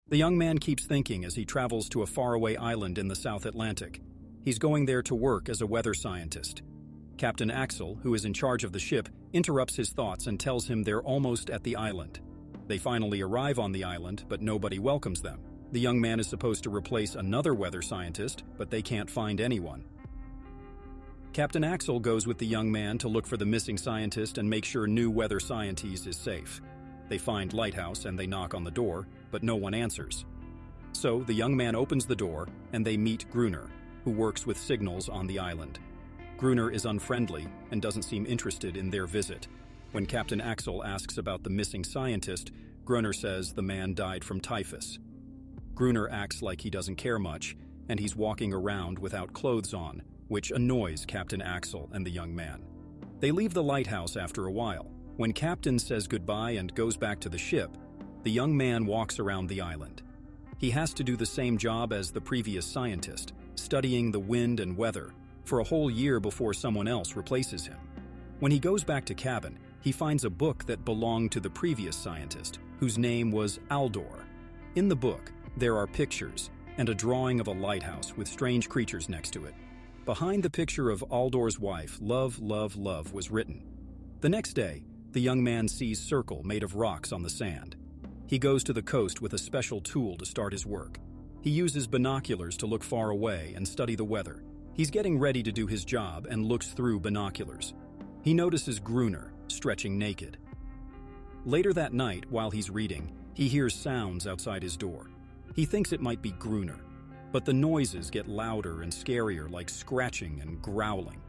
The young man keeps thinking as he travels to a faraway island in the South Atlantic. He's going there to work as a weather scientist. Captain Axel, who is in charge of the ship, interrupts his thoughts and tells him they're almost at the island. They finally arrive on the island, but nobody welcomes them. The young man is supposed to replace another weather scientist, but they can't find anyone. Captain Axel goes with the young man to look for the missing scientist and make sure new weather scientist is safe. They find Lighthouse and they knock on the door, but no one answers. So the young man opens the door and they meet Gruner, who works with signals on the island. Gruner is unfriendly and doesn't seem interested in their visit. When Captain Axel asks about the missing scientist, Gruner says the man died from typhus. Gruner acts like he doesn't care much, and he's walking around without clothes on, which annoys Captain Axel and the young man. They leave the lighthouse after a while. When Captain says goodbye and goes back to the ship, the young man walks around the island. He has to do the same job as the previous scientist, studying the wind and weather, for a whole year before someone else replaces him. When he goes back to cabin, he finds a book that belonged to the previous scientist, whose name was Aldor. In the book, there are pictures and a drawing of a lighthouse with strange creatures next to it. Behind the picture of Aldor's wife, "Love, love, love" was written. The next day, the young man sees circle made of rocks on the sand. He goes to the coast with a special tool to start his work. He uses binoculars to look far away and study the weather. He's getting ready to do his job and looks through binoculars. He notices Gruner stretching naked. Later that night, while he's reading, he hears sounds outside his door. He thinks it might be Gruner, but the noises get louder and scarier, like scratching and growling.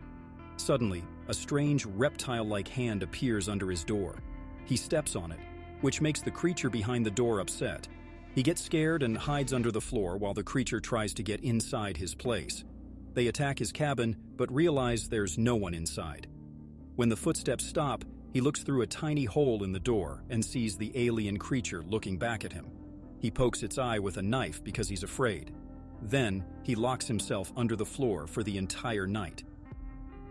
Suddenly, a strange reptile-like hand appears under his door. He steps on it, which makes the creature behind the door upset. He gets scared and hides under the floor while the creature tries to get inside his place. They attack his cabin, but realize there's no one inside. When the footsteps stop, he looks through a tiny hole in the door and sees the alien creature looking back at him. He pokes its eye with a knife because he's afraid. Then, he locks himself under the floor for the entire night.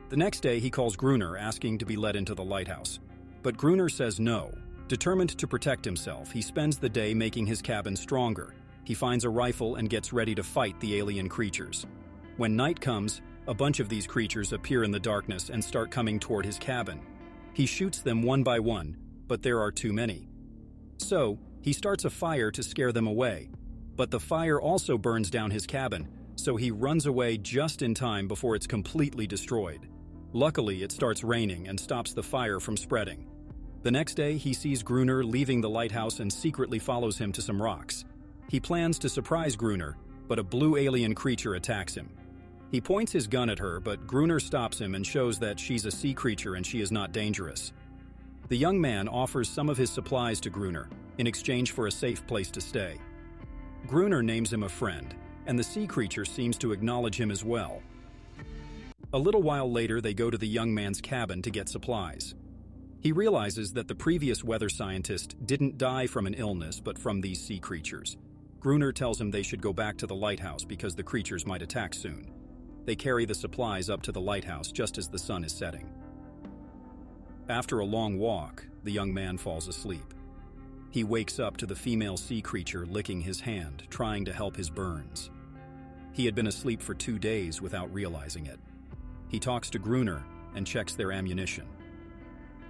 The next day, he calls Gruner asking to be let into the lighthouse. But Gruner says no. Determined to protect himself, he spends the day making his cabin stronger. He finds a rifle and gets ready to fight the alien creatures. When night comes, a bunch of these creatures appear in the darkness and start coming toward his cabin. He shoots them one by one, but there are too many. So, he starts a fire to scare them away. But the fire also burns down his cabin, so he runs away just in time before it's completely destroyed. Luckily, it starts raining and stops the fire from spreading. The next day, he sees Gruner leaving the lighthouse and secretly follows him to some rocks. He plans to surprise Gruner, but a blue alien creature attacks him. He points his gun at her, but Gruner stops him and shows that she's a sea creature and she is not dangerous. The young man offers some of his supplies to Gruner in exchange for a safe place to stay. Gruner names him a friend, and the sea creature seems to acknowledge him as well. A little while later, they go to the young man's cabin to get supplies. He realizes that the previous weather scientist didn't die from an illness, but from these sea creatures. Gruner tells him they should go back to the lighthouse because the creatures might attack soon. They carry the supplies up to the lighthouse just as the sun is setting. After a long walk, the young man falls asleep. He wakes up to the female sea creature licking his hand, trying to help his burns. He had been asleep for 2 days without realizing it. He talks to Gruner and checks their ammunition.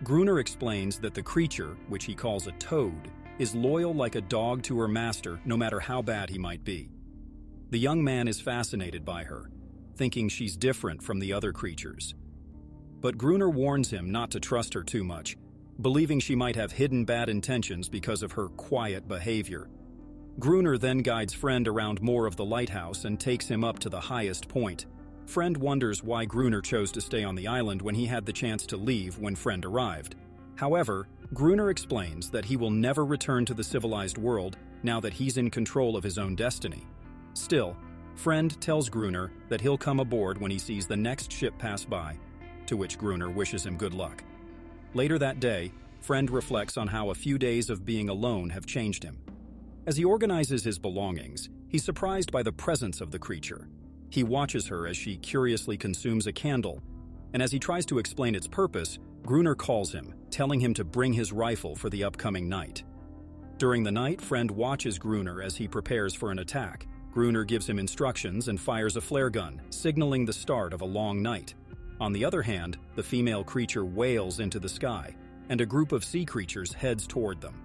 Gruner explains that the creature, which he calls a toad, is loyal like a dog to her master no matter how bad he might be. The young man is fascinated by her, thinking she's different from the other creatures. But Gruner warns him not to trust her too much, believing she might have hidden bad intentions because of her quiet behavior. Gruner then guides Friend around more of the lighthouse and takes him up to the highest point. Friend wonders why Gruner chose to stay on the island when he had the chance to leave when Friend arrived. However, Gruner explains that he will never return to the civilized world now that he's in control of his own destiny. Still, Friend tells Gruner that he'll come aboard when he sees the next ship pass by, to which Gruner wishes him good luck. Later that day, Friend reflects on how a few days of being alone have changed him. As he organizes his belongings, he's surprised by the presence of the creature. He watches her as she curiously consumes a candle, and as he tries to explain its purpose, Gruner calls him, telling him to bring his rifle for the upcoming night. During the night, Friend watches Gruner as he prepares for an attack. Gruner gives him instructions and fires a flare gun, signaling the start of a long night. On the other hand, the female creature wails into the sky, and a group of sea creatures heads toward them.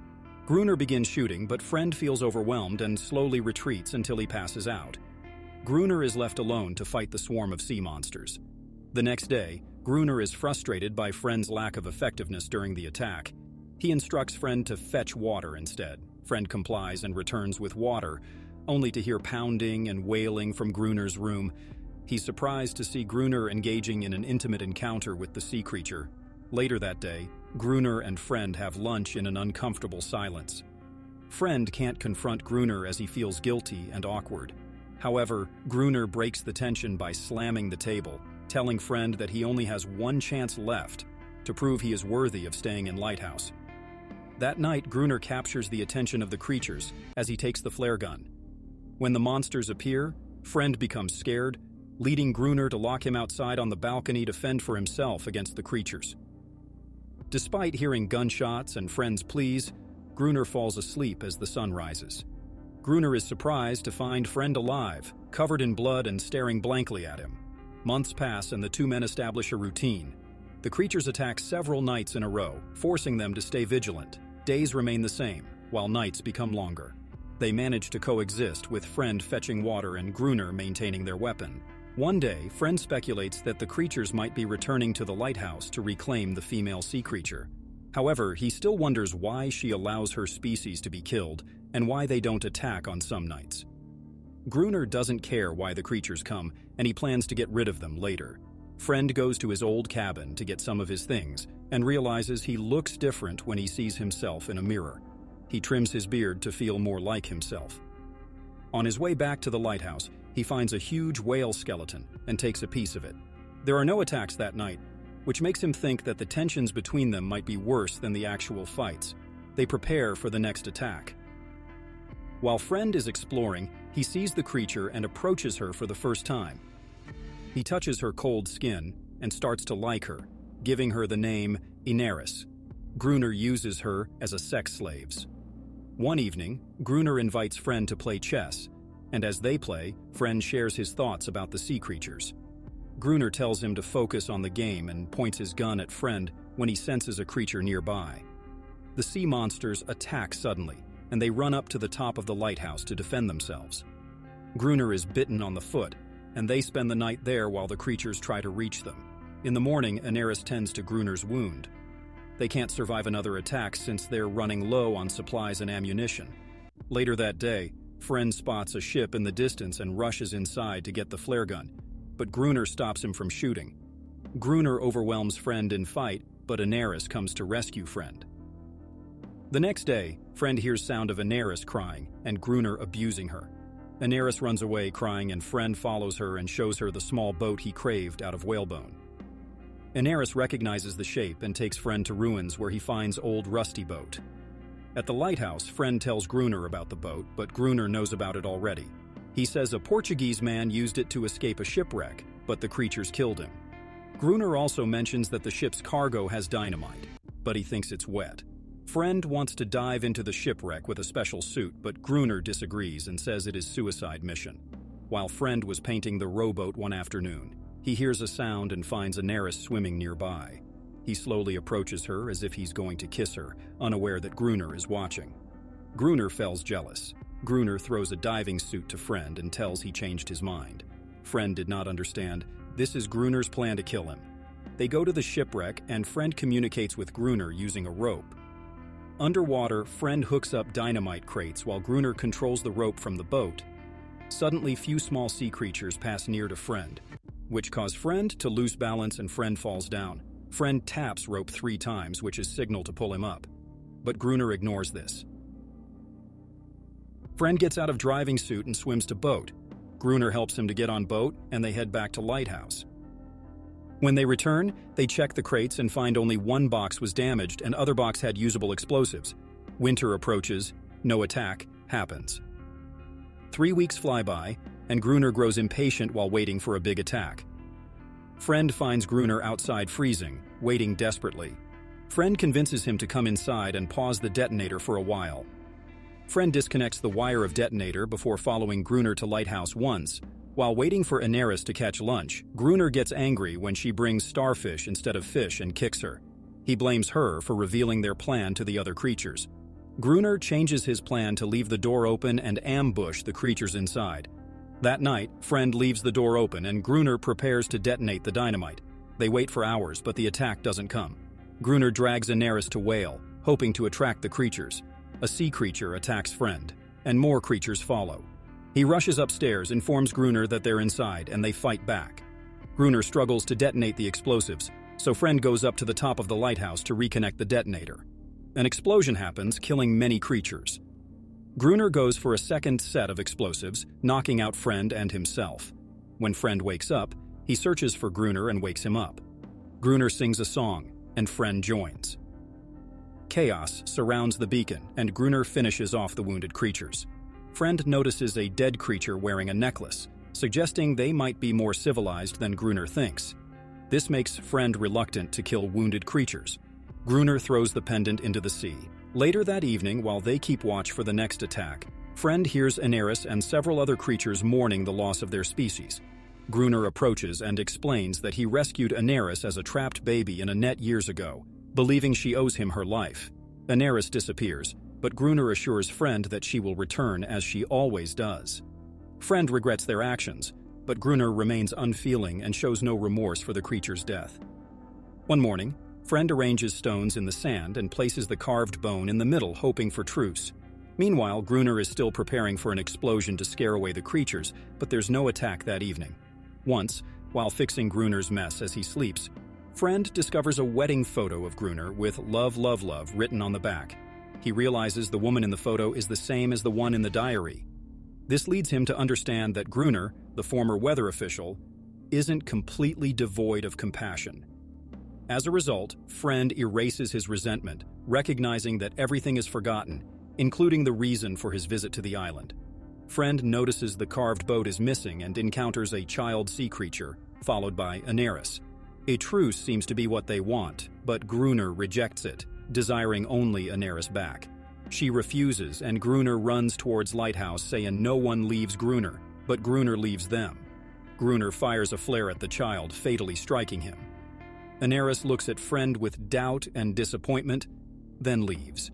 Gruner begins shooting, but Friend feels overwhelmed and slowly retreats until he passes out. Gruner is left alone to fight the swarm of sea monsters. The next day, Gruner is frustrated by Friend's lack of effectiveness during the attack. He instructs Friend to fetch water instead. Friend complies and returns with water, only to hear pounding and wailing from Gruner's room. He's surprised to see Gruner engaging in an intimate encounter with the sea creature. Later that day, Gruner and Friend have lunch in an uncomfortable silence. Friend can't confront Gruner as he feels guilty and awkward. However, Gruner breaks the tension by slamming the table, telling Friend that he only has one chance left to prove he is worthy of staying in Lighthouse. That night, Gruner captures the attention of the creatures as he takes the flare gun. When the monsters appear, Friend becomes scared, leading Gruner to lock him outside on the balcony to fend for himself against the creatures. Despite hearing gunshots and Friend's pleas, Gruner falls asleep as the sun rises. Gruner is surprised to find Friend alive, covered in blood and staring blankly at him. Months pass and the two men establish a routine. The creatures attack several nights in a row, forcing them to stay vigilant. Days remain the same, while nights become longer. They manage to coexist, with Friend fetching water and Gruner maintaining their weapon. One day, Friend speculates that the creatures might be returning to the lighthouse to reclaim the female sea creature. However, he still wonders why she allows her species to be killed and why they don't attack on some nights. Gruner doesn't care why the creatures come, and he plans to get rid of them later. Friend goes to his old cabin to get some of his things and realizes he looks different when he sees himself in a mirror. He trims his beard to feel more like himself. On his way back to the lighthouse, he finds a huge whale skeleton and takes a piece of it. There are no attacks that night, which makes him think that the tensions between them might be worse than the actual fights. They prepare for the next attack. While Friend is exploring, he sees the creature and approaches her for the first time. He touches her cold skin and starts to like her, giving her the name Inaris. Gruner uses her as a sex slave. One evening, Gruner invites Friend to play chess, and as they play, Friend shares his thoughts about the sea creatures. Gruner tells him to focus on the game and points his gun at Friend when he senses a creature nearby. The sea monsters attack suddenly, and they run up to the top of the lighthouse to defend themselves. Gruner is bitten on the foot, and they spend the night there while the creatures try to reach them. In the morning, Inaris tends to Gruner's wound. They can't survive another attack since they're running low on supplies and ammunition. Later that day, Friend spots a ship in the distance and rushes inside to get the flare gun, but Gruner stops him from shooting. Gruner overwhelms Friend in fight, but Inaris comes to rescue Friend. The next day, Friend hears sound of Inaris crying and Gruner abusing her. Inaris runs away crying and Friend follows her and shows her the small boat he craved out of whalebone. Inaris recognizes the shape and takes Friend to ruins where he finds old rusty boat. At the lighthouse, Friend tells Gruner about the boat, but Gruner knows about it already. He says a Portuguese man used it to escape a shipwreck, but the creatures killed him. Gruner also mentions that the ship's cargo has dynamite, but he thinks it's wet. Friend wants to dive into the shipwreck with a special suit, but Gruner disagrees and says it is suicide mission. While Friend was painting the rowboat one afternoon, he hears a sound and finds Inaris swimming nearby. He slowly approaches her as if he's going to kiss her, unaware that Gruner is watching. Gruner feels jealous. Gruner throws a diving suit to Friend and tells he changed his mind. Friend did not understand. This is Gruner's plan to kill him. They go to the shipwreck and Friend communicates with Gruner using a rope. Underwater, Friend hooks up dynamite crates while Gruner controls the rope from the boat. Suddenly, few small sea creatures pass near to Friend, which cause Friend to lose balance and Friend falls down. Friend taps rope 3 times, which is signal to pull him up. But Gruner ignores this. Friend gets out of driving suit and swims to boat. Gruner helps him to get on boat, and they head back to Lighthouse. When they return, they check the crates and find only one box was damaged and other box had usable explosives. Winter approaches, no attack happens. 3 weeks fly by, and Gruner grows impatient while waiting for a big attack. Friend finds Gruner outside freezing, waiting desperately. Friend convinces him to come inside and pause the detonator for a while. Friend disconnects the wire of detonator before following Gruner to Lighthouse once. While waiting for Inaris to catch lunch, Gruner gets angry when she brings starfish instead of fish and kicks her. He blames her for revealing their plan to the other creatures. Gruner changes his plan to leave the door open and ambush the creatures inside. That night, Friend leaves the door open and Gruner prepares to detonate the dynamite. They wait for hours, but the attack doesn't come. Gruner drags Inaris to Whale, hoping to attract the creatures. A sea creature attacks Friend, and more creatures follow. He rushes upstairs, informs Gruner that they're inside, and they fight back. Gruner struggles to detonate the explosives, so Friend goes up to the top of the lighthouse to reconnect the detonator. An explosion happens, killing many creatures. Gruner goes for a second set of explosives, knocking out Friend and himself. When Friend wakes up, he searches for Gruner and wakes him up. Gruner sings a song, and Friend joins. Chaos surrounds the beacon, and Gruner finishes off the wounded creatures. Friend notices a dead creature wearing a necklace, suggesting they might be more civilized than Gruner thinks. This makes Friend reluctant to kill wounded creatures. Gruner throws the pendant into the sea. Later that evening, while they keep watch for the next attack, Friend hears Inaris and several other creatures mourning the loss of their species. Gruner approaches and explains that he rescued Inaris as a trapped baby in a net years ago, believing she owes him her life. Inaris disappears, but Gruner assures Friend that she will return as she always does. Friend regrets their actions, but Gruner remains unfeeling and shows no remorse for the creature's death. One morning, Friend arranges stones in the sand and places the carved bone in the middle, hoping for truce. Meanwhile, Gruner is still preparing for an explosion to scare away the creatures, but there's no attack that evening. Once, while fixing Gruner's mess as he sleeps, Friend discovers a wedding photo of Gruner with "Love, Love, Love" written on the back. He realizes the woman in the photo is the same as the one in the diary. This leads him to understand that Gruner, the former weather official, isn't completely devoid of compassion. As a result, Friend erases his resentment, recognizing that everything is forgotten, including the reason for his visit to the island. Friend notices the carved boat is missing and encounters a child sea creature, followed by Inaris. A truce seems to be what they want, but Gruner rejects it, desiring only Inaris back. She refuses, and Gruner runs towards Lighthouse, saying no one leaves Gruner, but Gruner leaves them. Gruner fires a flare at the child, fatally striking him. Inaris looks at Friend with doubt and disappointment, then leaves.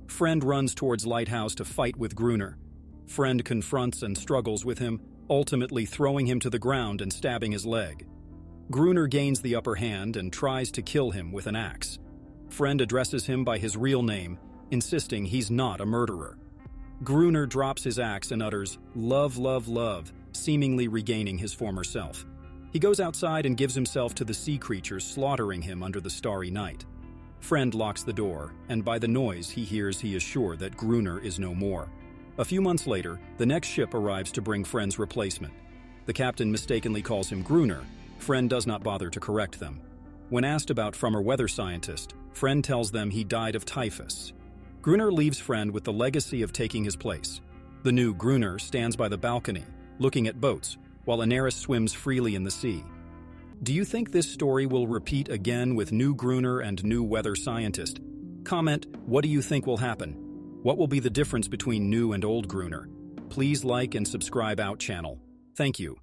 Friend runs towards Lighthouse to fight with Gruner. Friend confronts and struggles with him, ultimately throwing him to the ground and stabbing his leg. Gruner gains the upper hand and tries to kill him with an axe. Friend addresses him by his real name, insisting he's not a murderer. Gruner drops his axe and utters, "Love, love, love," seemingly regaining his former self. He goes outside and gives himself to the sea creatures, slaughtering him under the starry night. Friend locks the door, and by the noise he hears, he is sure that Gruner is no more. A few months later, the next ship arrives to bring Friend's replacement. The captain mistakenly calls him Gruner. Friend does not bother to correct them. When asked about from a weather scientist, Friend tells them he died of typhus. Gruner leaves Friend with the legacy of taking his place. The new Gruner stands by the balcony, looking at boats, while Inaris swims freely in the sea. Do you think this story will repeat again with new Gruner and new weather scientist? Comment, what do you think will happen? What will be the difference between new and old Gruner? Please like and subscribe our channel. Thank you.